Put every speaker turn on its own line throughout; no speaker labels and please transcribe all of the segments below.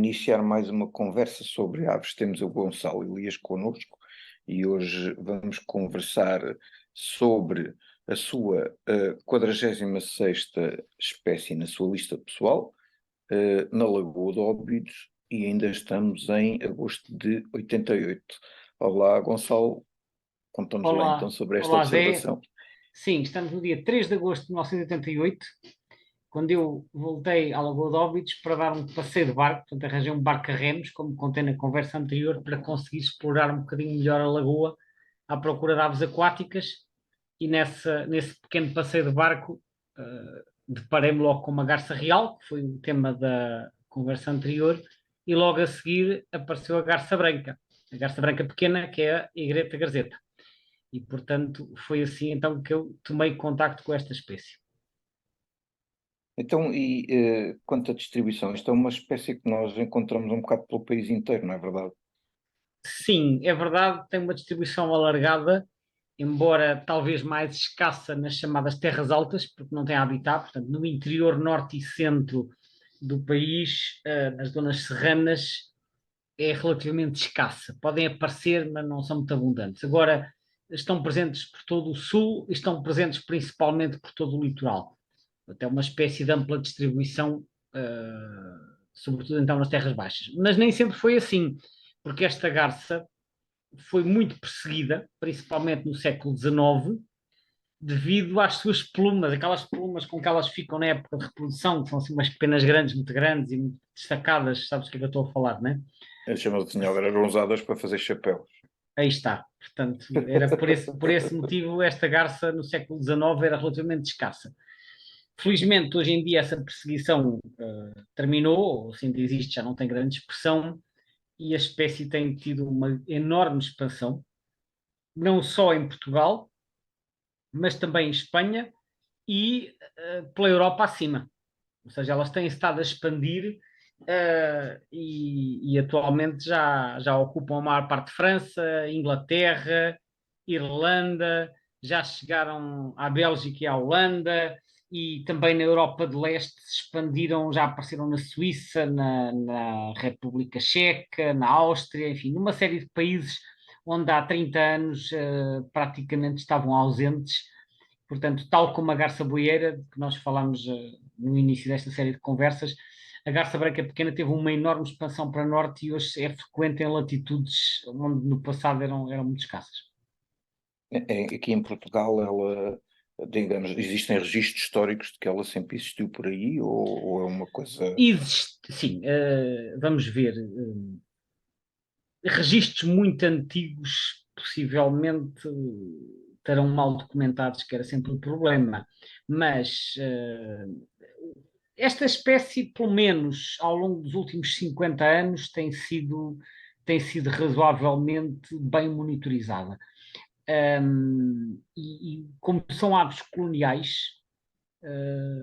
iniciar mais uma conversa sobre aves. Temos o Gonçalo Elias connosco e hoje vamos conversar sobre a sua 46ª espécie na sua lista pessoal, na Lagoa de Óbidos, e ainda estamos em agosto de 88. Olá, Gonçalo, conta-nos lá então
Olá,
sobre esta
olá Zé.
observação.
Sim, estamos no dia 3 de agosto de 1988, quando eu voltei à Lagoa de Óbidos para dar um passeio de barco, portanto arranjei um barco a remos, como contei na conversa anterior, para conseguir explorar um bocadinho melhor a lagoa à procura de aves aquáticas e nesse pequeno passeio de barco deparei-me logo com uma garça real, que foi o tema da conversa anterior, e logo a seguir apareceu a garça branca pequena, que é a Igreta garzeta. E, portanto, foi assim então que eu tomei contacto com esta espécie.
Então, quanto à distribuição, isto é uma espécie que nós encontramos um bocado pelo país inteiro, não é verdade?
Sim, é verdade, tem uma distribuição alargada, embora talvez mais escassa nas chamadas terras altas, porque não tem habitat, portanto, no interior norte e centro do país, nas zonas serranas, é relativamente escassa. Podem aparecer, mas não são muito abundantes. Agora, estão presentes por todo o sul e estão presentes principalmente por todo o litoral. Até uma espécie de ampla distribuição, sobretudo então nas terras baixas. Mas nem sempre foi assim, porque esta garça foi muito perseguida, principalmente no século XIX, devido às suas plumas, aquelas plumas com que elas ficam na época de reprodução, que são assim umas penas grandes, muito grandes e muito destacadas, sabes o que é que eu estou a falar, não é?
As chamadas tinham eram usadas para fazer chapéus.
Aí está. Portanto, era por esse motivo esta garça no século XIX era relativamente escassa. Felizmente, hoje em dia, essa perseguição terminou, ou se ainda existe, já não tem grande expressão, e a espécie tem tido uma enorme expansão, não só em Portugal, mas também em Espanha e pela Europa acima. Ou seja, elas têm estado a expandir e atualmente já ocupam a maior parte de França, Inglaterra, Irlanda, já chegaram à Bélgica e à Holanda, e também na Europa de Leste se expandiram, já apareceram na Suíça, na República Checa, na Áustria, enfim, numa série de países onde há 30 anos praticamente estavam ausentes. Portanto, tal como a garça boieira, que nós falámos no início desta série de conversas, a garça branca pequena teve uma enorme expansão para norte e hoje é frequente em latitudes onde no passado eram muito escassas.
Aqui em Portugal, ela, digamos, existem registros históricos de que ela sempre existiu por aí, ou é uma coisa.
Existe, sim, vamos ver, registros muito antigos possivelmente estarão mal documentados, que era sempre um problema, mas esta espécie, pelo menos ao longo dos últimos 50 anos, tem sido razoavelmente bem monitorizada. E como são aves coloniais,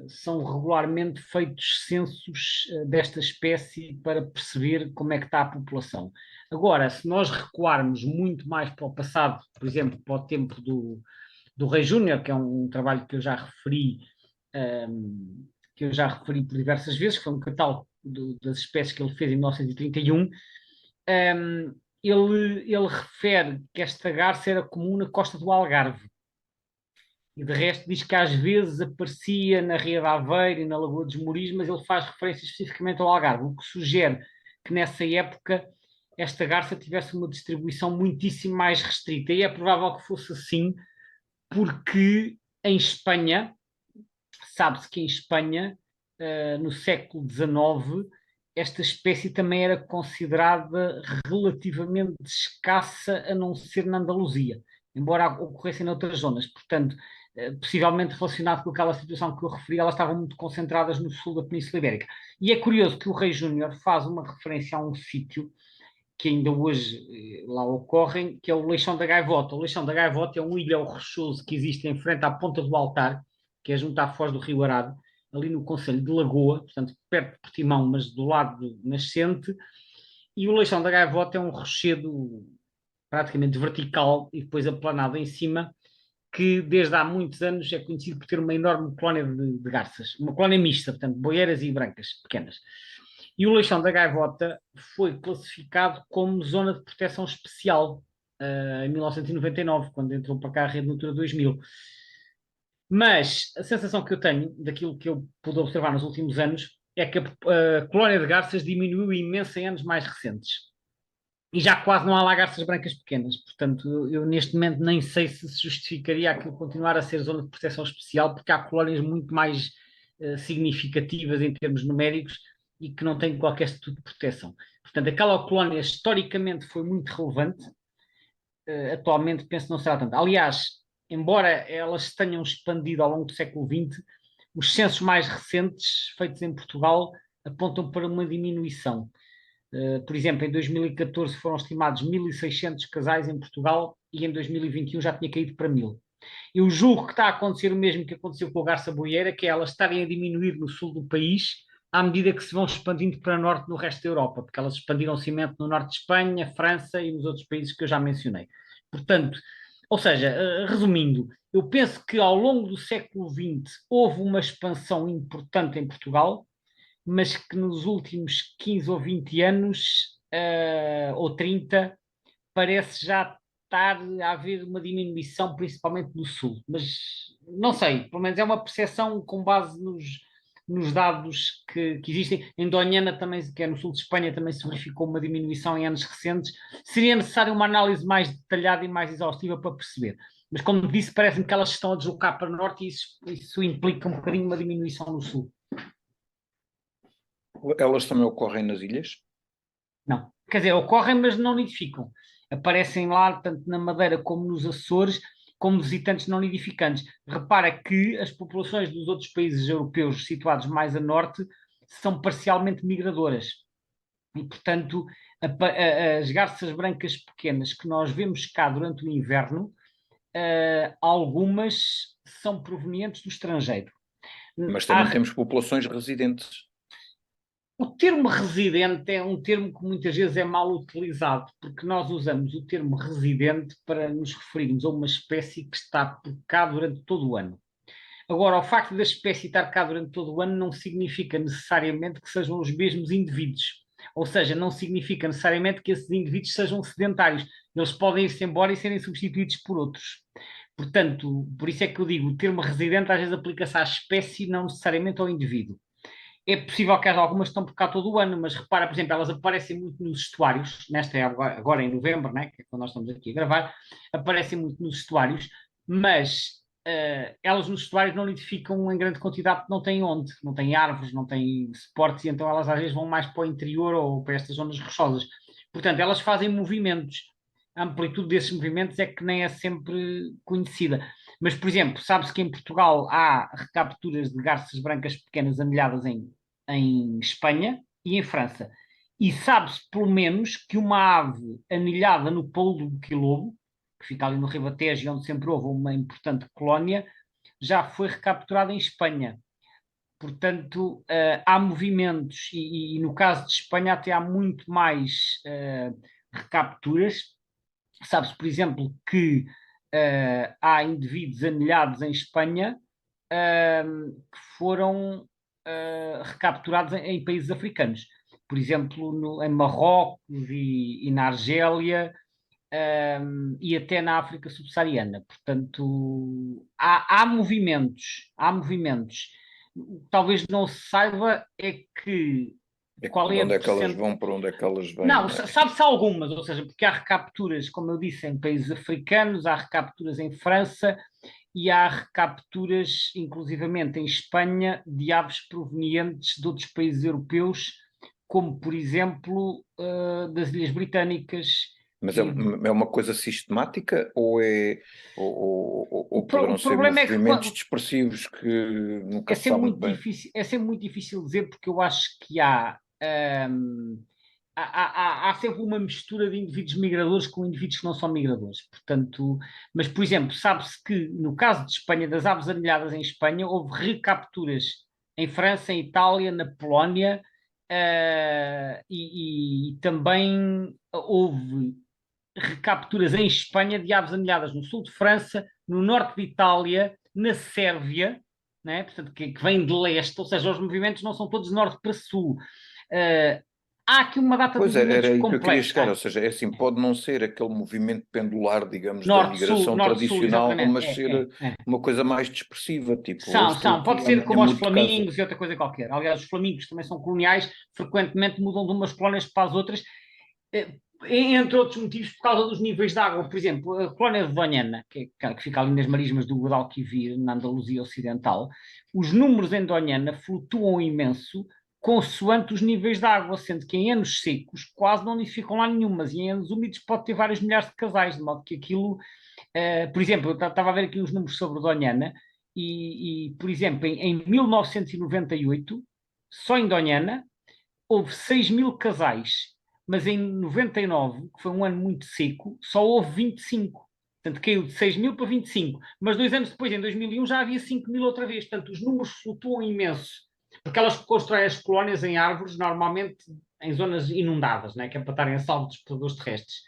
são regularmente feitos censos desta espécie para perceber como é que está a população. Agora, se nós recuarmos muito mais para o passado, por exemplo, para o tempo do Rei Júnior, que é um trabalho que eu já referi por diversas vezes, que foi um catálogo das espécies que ele fez em 1931. Ele refere que esta garça era comum na costa do Algarve. E de resto diz que às vezes aparecia na Ria de Aveiro e na Lagoa dos Moris, mas ele faz referência especificamente ao Algarve, o que sugere que nessa época esta garça tivesse uma distribuição muitíssimo mais restrita. E é provável que fosse assim, porque em Espanha, sabe-se que em Espanha, no século XIX, esta espécie também era considerada relativamente escassa, a não ser na Andaluzia, embora ocorressem noutras zonas. Portanto, possivelmente relacionado com aquela situação que eu referi, elas estavam muito concentradas no sul da Península Ibérica. E é curioso que o Rei Júnior faz uma referência a um sítio que ainda hoje lá ocorrem, que é o Leixão da Gaivota. O Leixão da Gaivota é um ilhéu rochoso que existe em frente à Ponta do Altar, que é junto à Foz do Rio Arado, ali no concelho de Lagoa, portanto perto de Portimão, mas do lado nascente. E o Leixão da Gaivota é um rochedo praticamente vertical e depois aplanado em cima, que desde há muitos anos é conhecido por ter uma enorme colónia de garças, uma colónia mista, portanto, boieiras e brancas, pequenas. E o Leixão da Gaivota foi classificado como zona de proteção especial em 1999, quando entrou para cá a Rede Natura 2000. Mas a sensação que eu tenho, daquilo que eu pude observar nos últimos anos, é que a colónia de garças diminuiu imenso em anos mais recentes. E já quase não há lá garças brancas pequenas. Portanto, eu neste momento nem sei se justificaria aquilo continuar a ser zona de proteção especial, porque há colónias muito mais significativas em termos numéricos e que não têm qualquer estatuto de proteção. Portanto, aquela colónia historicamente foi muito relevante, atualmente penso que não será tanto. Aliás, embora elas tenham expandido ao longo do século XX, os censos mais recentes feitos em Portugal apontam para uma diminuição. Por exemplo, em 2014 foram estimados 1.600 casais em Portugal e em 2021 já tinha caído para 1.000. Eu julgo que está a acontecer o mesmo que aconteceu com a garça boieira, que é elas estarem a diminuir no sul do país à medida que se vão expandindo para norte no resto da Europa, porque elas expandiram-se imenso no norte de Espanha, França e nos outros países que eu já mencionei. Portanto, ou seja, resumindo, eu penso que ao longo do século XX houve uma expansão importante em Portugal, mas que nos últimos 15 ou 20 anos, ou 30, parece já estar a haver uma diminuição, principalmente no Sul. Mas não sei, pelo menos é uma percepção com base nos dados que existem. Em Doñana também, que é no sul de Espanha, também se verificou uma diminuição em anos recentes. Seria necessária uma análise mais detalhada e mais exaustiva para perceber. Mas, como disse, parece-me que elas estão a deslocar para o norte e isso implica um bocadinho uma diminuição no sul.
Elas também ocorrem nas ilhas?
Não. Quer dizer, ocorrem, mas não nidificam. Aparecem lá, tanto na Madeira como nos Açores, como visitantes não nidificantes. Repara que as populações dos outros países europeus situados mais a norte são parcialmente migradoras. E, portanto, as garças brancas pequenas que nós vemos cá durante o inverno, algumas são provenientes do estrangeiro.
Mas também temos populações residentes.
O termo residente é um termo que muitas vezes é mal utilizado, porque nós usamos o termo residente para nos referirmos a uma espécie que está por cá durante todo o ano. Agora, o facto da espécie estar cá durante todo o ano não significa necessariamente que sejam os mesmos indivíduos. Ou seja, não significa necessariamente que esses indivíduos sejam sedentários. Eles podem ir-se embora e serem substituídos por outros. Portanto, por isso é que eu digo, o termo residente às vezes aplica-se à espécie, não necessariamente ao indivíduo. É possível que haja algumas que estão por cá todo o ano, mas repara, por exemplo, elas aparecem muito nos estuários, nesta época, agora em novembro, né, que é quando nós estamos aqui a gravar, aparecem muito nos estuários, mas elas nos estuários não nidificam em grande quantidade porque não têm onde, não têm árvores, não têm suportes, e então elas às vezes vão mais para o interior ou para estas zonas rochosas. Portanto, elas fazem movimentos. A amplitude desses movimentos é que nem é sempre conhecida. Mas, por exemplo, sabe-se que em Portugal há recapturas de garças brancas pequenas anilhadas em Espanha e em França. E sabe-se, pelo menos, que uma ave anilhada no Polo do Quilobo, que fica ali no Ribatejo, onde sempre houve uma importante colónia, já foi recapturada em Espanha. Portanto, há movimentos, e no caso de Espanha até há muito mais recapturas. Sabe-se, por exemplo, que há indivíduos anilhados em Espanha que foram recapturados em países africanos. Por exemplo, em Marrocos e na Argélia e até na África subsaariana. Portanto, há movimentos, há movimentos. Talvez não se saiba é que qual
Para
é a
onde é que elas
percent...
vão, para onde é que elas vêm?
Não,
Não é?
sabe-se algumas, ou seja, porque há recapturas, como eu disse, em países africanos, há recapturas em França e há recapturas, inclusivamente em Espanha, de aves provenientes de outros países europeus, como, por exemplo, das Ilhas Britânicas.
Mas é uma coisa sistemática ou poderão
O
ser
problema é que
movimentos dispersivos que nunca se sabe muito bem?
é sempre muito difícil dizer, porque eu acho que há sempre uma mistura de indivíduos migradores com indivíduos que não são migradores. Portanto, mas, por exemplo, sabe-se que no caso de Espanha, das aves anilhadas em Espanha, houve recapturas em França, em Itália, na Polónia, e também houve recapturas em Espanha de aves anilhadas no sul de França, no norte de Itália, na Sérvia, né? Portanto, que vem de leste, ou seja, os movimentos não são todos de norte para sul. Há aqui uma data de
Pois é,
movimentos
era aí que eu queria chegar, ou
complexos.
seja, é assim, pode não ser aquele movimento pendular, digamos, da migração
Norte-sul,
tradicional,
exatamente.
mas ser
É.
uma coisa mais dispersiva, tipo, hoje estou
São. Pode
aqui,
ser
amanhã
como os
mudo de casa.
flamingos e outra coisa qualquer. Aliás, os flamingos também são coloniais, frequentemente mudam de umas colónias para as outras, eh, entre outros motivos, por causa dos níveis de água. Por exemplo, a colónia de Doñana, que fica ali nas marismas do Guadalquivir, na Andaluzia Ocidental, os números em Doñana flutuam imenso consoante os níveis de água, sendo que em anos secos quase não nidificam lá nenhumas, e em anos úmidos pode ter vários milhares de casais, de modo que aquilo por exemplo, eu estava a ver aqui uns números sobre Doñana por exemplo, em 1998, só em Doñana, houve 6.000 casais, mas em 99, que foi um ano muito seco, só houve 25. Portanto, caiu de 6.000 para 25. Mas 2 anos depois, em 2001, já havia 5.000 outra vez. Portanto, os números flutuam imenso. Porque elas constroem as colónias em árvores, normalmente em zonas inundadas, né? Que é para estarem a salvo dos predadores terrestres.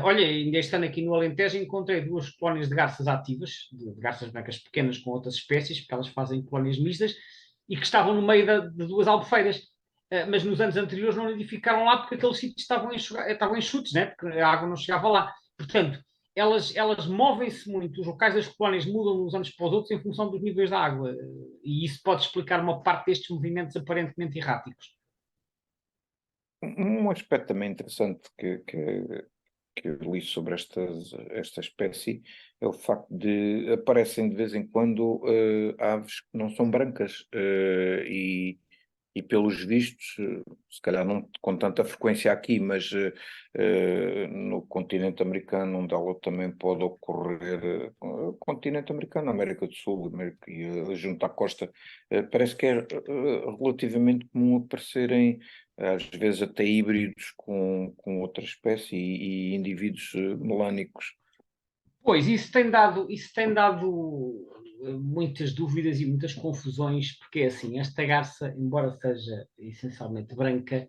Olha, ainda este ano aqui no Alentejo encontrei 2 colónias de garças ativas, de garças brancas pequenas com outras espécies, porque elas fazem colónias mistas, e que estavam no meio de 2 albufeiras. Mas nos anos anteriores não nidificaram lá porque aqueles sítios estavam enxutos, né? Porque a água não chegava lá. Portanto, elas movem-se muito, os locais das colónias mudam de uns anos para os outros em função dos níveis da água. E isso pode explicar uma parte destes movimentos aparentemente erráticos.
Um aspecto também interessante que eu li sobre esta espécie é o facto de aparecem de vez em quando aves que não são brancas e pelos vistos, se calhar não com tanta frequência aqui, mas no continente americano, onde ela também pode ocorrer, continente americano, América do Sul, América, e junto à costa, parece que é relativamente comum aparecerem às vezes até híbridos com outra espécie e indivíduos melânicos.
Pois, isso tem dado muitas dúvidas e muitas confusões, porque é assim, esta garça, embora seja essencialmente branca,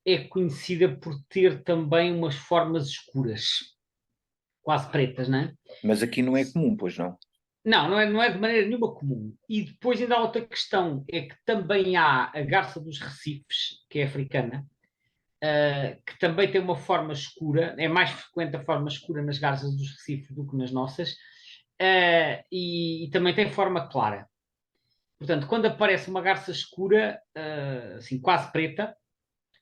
é conhecida por ter também umas formas escuras, quase pretas, não é?
Mas aqui não é comum, pois não?
Não, não é de maneira nenhuma comum. E depois ainda há outra questão, é que também há a garça dos recifes, que é africana, que também tem uma forma escura, é mais frequente a forma escura nas garças dos recifes do que nas nossas, e também tem forma clara. Portanto, quando aparece uma garça escura, assim, quase preta,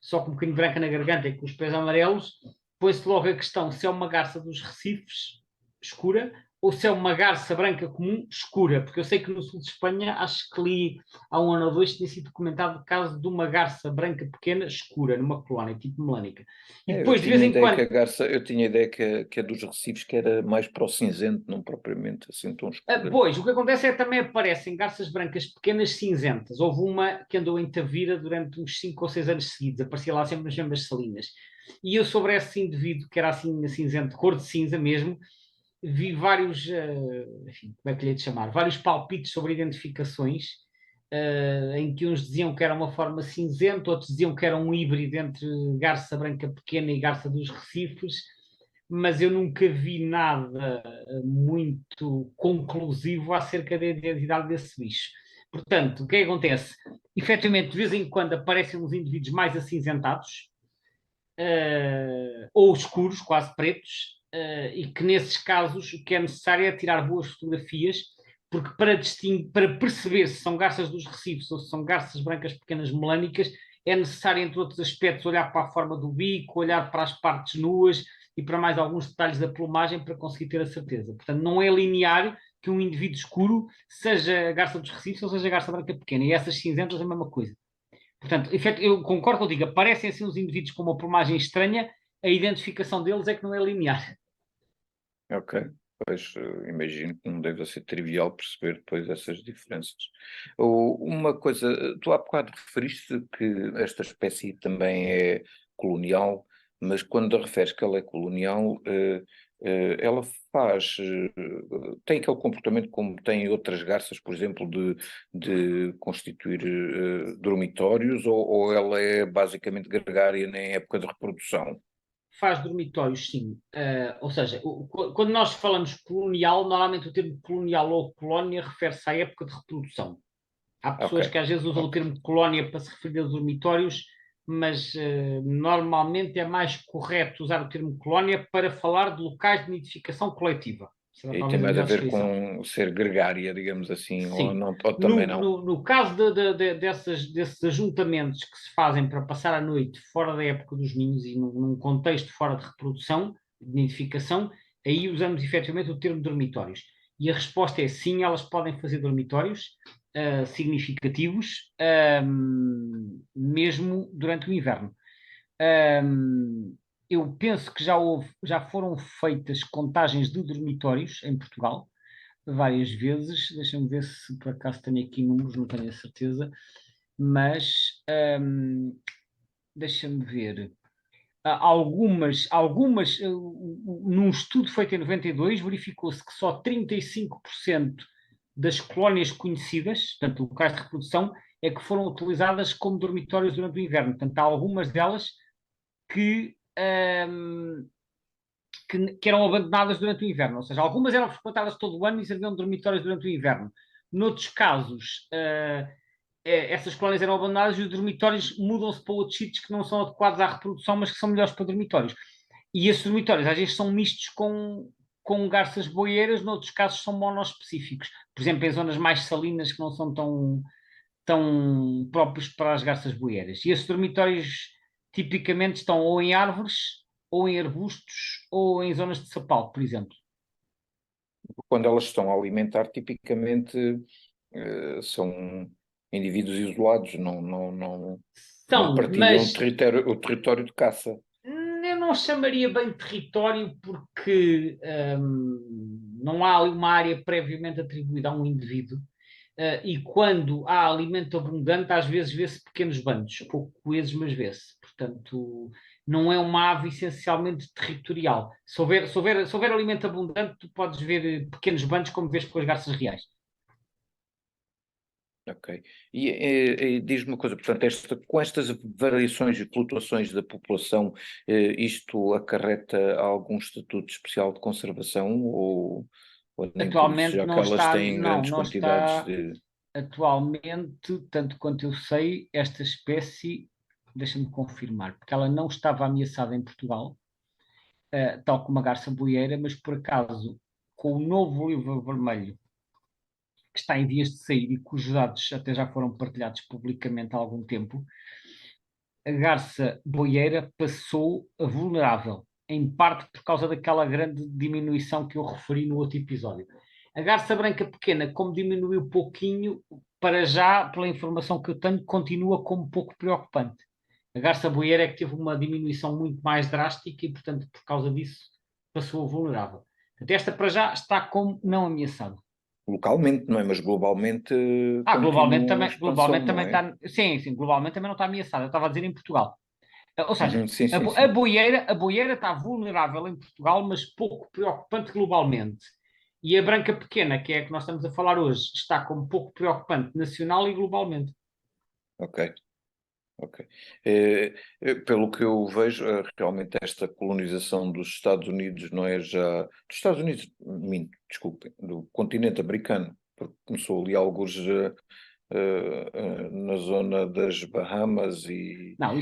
só com um bocadinho branca na garganta e com os pés amarelos, põe-se logo a questão se é uma garça dos recifes escura ou se é uma garça branca comum escura, porque eu sei que no sul de Espanha, acho que li há um ano ou dois, tinha sido documentado o caso de uma garça branca pequena escura, numa colónia, tipo melânica. E
Eu
depois, de vez
tinha
em
ideia que
quando,
a garça, eu tinha ideia que a dos recifes que era mais para o cinzento, não propriamente assim tão escura.
pois, o que acontece é que também aparecem garças brancas pequenas cinzentas. Houve uma que andou em Tavira durante uns 5 ou 6 anos seguidos, aparecia lá sempre nas mesmas salinas. E eu sobre esse indivíduo, que era assim cinzento, cor de cinza mesmo, vi vários, enfim, como é que lhe hei de chamar? Vários palpites sobre identificações, em que uns diziam que era uma forma cinzenta, outros diziam que era um híbrido entre garça branca pequena e garça dos recifes, mas eu nunca vi nada muito conclusivo acerca da identidade desse bicho. Portanto, o que é que acontece? Efetivamente, de vez em quando aparecem uns indivíduos mais acinzentados, ou escuros, quase pretos, e que nesses casos o que é necessário é tirar boas fotografias, porque para perceber se são garças dos recifes ou se são garças brancas pequenas melânicas, é necessário, entre outros aspectos, olhar para a forma do bico, olhar para as partes nuas e para mais alguns detalhes da plumagem para conseguir ter a certeza. Portanto, não é linear que um indivíduo escuro seja garça dos recifes ou seja garça branca pequena. E essas cinzentas é a mesma coisa. Portanto, eu concordo contigo, aparecem assim os indivíduos com uma plumagem estranha, a identificação deles é que não é linear.
Ok, pois imagino que não deve ser trivial perceber depois essas diferenças. Uma coisa, tu há bocado referiste que esta espécie também é colonial, mas quando a referes que ela é colonial, ela faz, tem aquele comportamento como tem outras garças, por exemplo, de constituir dormitórios, ou ela é basicamente gregária na época de reprodução?
Faz dormitórios, sim. Ou seja, quando nós falamos colonial, normalmente o termo colonial ou colónia refere-se à época de reprodução. Há
Ok,
pessoas que às vezes usam o
ok.
termo colónia para se referir a dormitórios, mas normalmente é mais correto usar o termo colónia para falar de locais de nidificação coletiva. Será
E tem
talvez a
mais a
melhor
ver
descrição.
com ser gregária, digamos assim, ou,
Sim.
não, ou também
No,
não.
no, no caso desses ajuntamentos que se fazem para passar a noite fora da época dos ninhos e num contexto fora de reprodução, de nidificação, aí usamos efetivamente o termo dormitórios. E a resposta é sim, elas podem fazer dormitórios significativos, mesmo durante o inverno. Eu penso que já foram feitas contagens de dormitórios em Portugal várias vezes. Deixa-me ver se por acaso tenho aqui números, não tenho a certeza, mas deixa-me ver. Num estudo feito em 92, verificou-se que só 35% das colónias conhecidas, portanto, locais de reprodução, é que foram utilizadas como dormitórios durante o inverno. Portanto, há algumas delas que, que eram abandonadas durante o inverno, ou seja, algumas eram frequentadas todo o ano e serviam de dormitórios durante o inverno. Noutros casos, essas colónias eram abandonadas e os dormitórios mudam-se para outros sítios que não são adequados à reprodução, mas que são melhores para dormitórios. E esses dormitórios às vezes são mistos com garças boieiras, noutros casos são monoespecíficos. Por exemplo, em zonas mais salinas que não são tão próprios para as garças boieiras. E esses dormitórios tipicamente estão ou em árvores, ou em arbustos, ou em zonas de sapal, por exemplo.
Quando elas estão a alimentar, tipicamente são indivíduos isolados, não
São,
partilham
mas
o território de caça.
eu não chamaria bem território porque não há ali uma área previamente atribuída a um indivíduo. E quando há alimento abundante, às vezes vê-se pequenos bandos, pouco coesos, mas vê-se. Portanto, não é uma ave essencialmente territorial. Se houver alimento abundante, tu podes ver pequenos bandos, como vês com as garças reais.
Ok. E diz-me uma coisa, portanto, com estas variações e flutuações da população, isto acarreta algum estatuto especial de conservação ou nem por isso,
Atualmente
já que
não
elas
está,
têm
não,
grandes
não
quantidades
está.
de.
Atualmente, tanto quanto eu sei, esta espécie, deixa-me confirmar, porque ela não estava ameaçada em Portugal, tal como a garça boieira, mas por acaso, com o novo livro vermelho que está em vias de sair e cujos dados até já foram partilhados publicamente há algum tempo, a garça boieira passou a vulnerável, em parte por causa daquela grande diminuição que eu referi no outro episódio. A garça branca pequena, como diminuiu pouquinho, para já, pela informação que eu tenho, continua como pouco preocupante. A garça boieira é que teve uma diminuição muito mais drástica e, portanto, por causa disso, passou a vulnerável. Portanto, esta para já está como não ameaçada.
Localmente, não é? Mas globalmente
Globalmente
continuam em
também,
expansão,
globalmente também
não é?
está. Sim, sim, globalmente também não está ameaçada. Eu estava a dizer em Portugal. Ou seja,
Uhum, sim,
a,
sim,
bo- a
sim.
boieira, a boieira está vulnerável em Portugal, mas pouco preocupante globalmente. E a branca pequena, que é a que nós estamos a falar hoje, está como pouco preocupante nacional e globalmente.
Ok. Ok. Pelo que eu vejo, realmente esta colonização dos Estados Unidos não é já. Dos Estados Unidos, minto, desculpem, do continente americano, porque começou ali alguns na zona das Bahamas
Não,
e,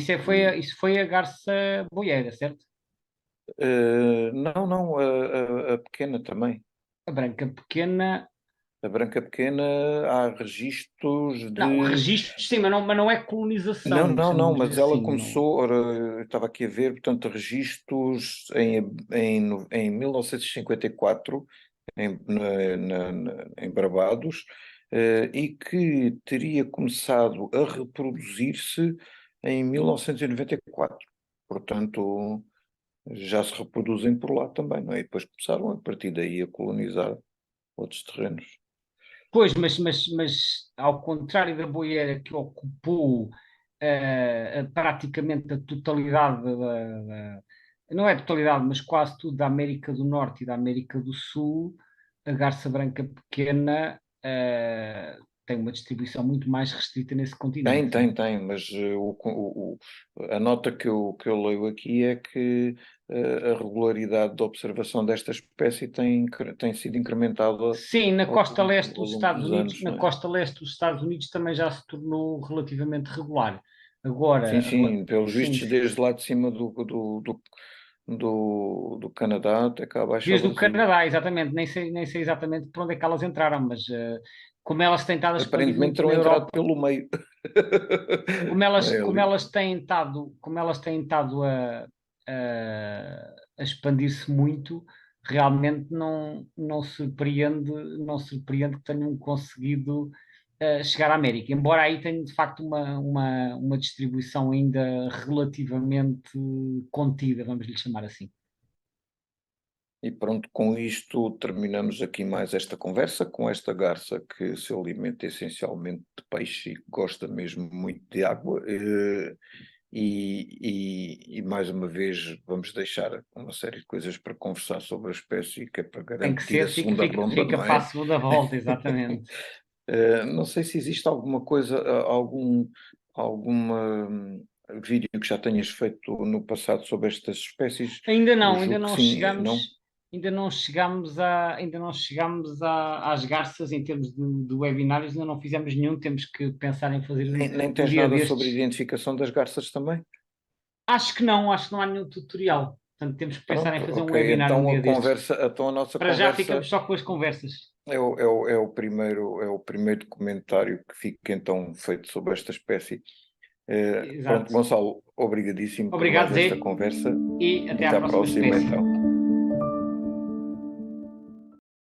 isso foi a garça boieira, certo?
não, não, a pequena também.
A branca pequena.
A branca pequena há registros
Não,
de.
registro sim, mas não é
Não,
colonização,
não, não,
deixa-me dizer
mas ela
assim. Não.
começou, ora, eu estava aqui a ver, portanto, registros em 1954, em Barbados, e que teria começado a reproduzir-se em 1994. Portanto, já se reproduzem por lá também, não é? E depois começaram a partir daí a colonizar outros terrenos.
Pois, mas ao contrário da boieira que ocupou praticamente a totalidade não é a totalidade, mas quase tudo da América do Norte e da América do Sul, a garça branca pequena tem uma distribuição muito mais restrita nesse continente.
Tem, mas a nota que eu leio aqui é que a regularidade de observação desta espécie tem sido incrementada
Sim, na costa leste
ao
dos
longo
Estados
dos
Unidos,
anos,
na
não é?
costa leste dos Estados Unidos também já se tornou relativamente regular.
Sim,
Agora,
sim, pelos
sim,
vistos, desde lá de cima do Canadá até cá abaixo ao
desde o
Brasil.
Canadá, exatamente, nem sei exatamente por onde é que elas entraram, mas como elas têm estado a expandir
Aparentemente
muito
terão
na
entrado
Europa,
pelo meio. Não é
como
ali.
elas têm estado, a expandir-se muito, realmente não surpreende que tenham conseguido chegar à América, embora aí tenha de facto uma distribuição ainda relativamente contida, vamos lhe chamar assim.
E pronto, com isto terminamos aqui mais esta conversa com esta garça que se alimenta essencialmente de peixe e gosta mesmo muito de água. E mais uma vez vamos deixar uma série de coisas para conversar sobre a espécie, que é para
Tem que
garantir a
ser,
segunda ronda,
fica
não
para a
é?
segunda volta, exatamente.
Não sei se existe alguma coisa, alguma vídeo que já tenhas feito no passado sobre estas espécies. Eu
Ainda
julgo que
não
sim, não?
chegamos, ainda não chegamos às garças em termos de webinários, ainda não fizemos nenhum, temos que pensar em fazer
Nem
um
tens
dia
nada sobre a
destes.
identificação das garças também?
Acho que não há nenhum tutorial, portanto temos que pensar em
Pronto,
fazer um
ok.
webinar um dia destes.
Então a nossa
Para já
conversa
ficamos só com as conversas.
é o primeiro documentário que fica então feito sobre esta espécie. Pronto,
Exato.
Gonçalo, obrigadíssimo por
Obrigado,
mais esta
Zé,
conversa
e
e
até à
até à
próxima
próxima
espécie.
então.